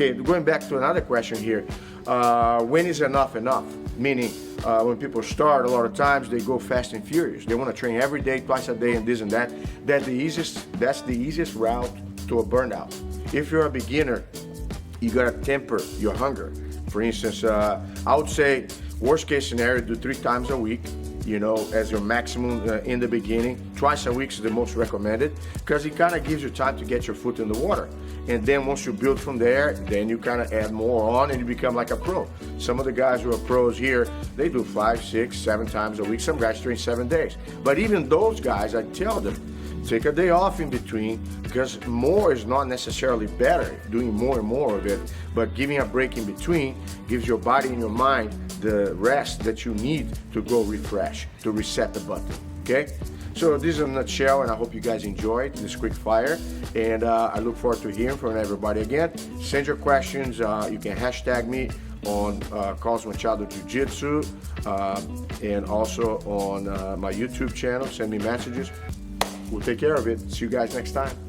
Okay, going back to another question here, when is enough enough? Meaning, when people start, a lot of times they go fast and furious. They want to train every day, twice a day, and this and that. That's the easiest route to a burnout. If you're a beginner, you gotta temper your hunger. For instance, I would say worst case scenario, do 3 times a week, you know, as your maximum in the beginning. Twice a week is the most recommended because it kind of gives you time to get your foot in the water. And then once you build from there, then you kind of add more on and you become like a pro. Some of the guys who are pros here, they do 5, 6, 7 times a week. Some guys train 7 days. But even those guys, I tell them, take a day off in between, because more is not necessarily better, doing more and more of it, but giving a break in between gives your body and your mind the rest that you need to go refresh, to reset the button, okay? So this is a nutshell, and I hope you guys enjoyed this quick fire, and I look forward to hearing from everybody again. Send your questions, you can hashtag me on Carlos Machado Jiu-Jitsu, and also on my YouTube channel. Send me messages. We'll take care of it. See you guys next time.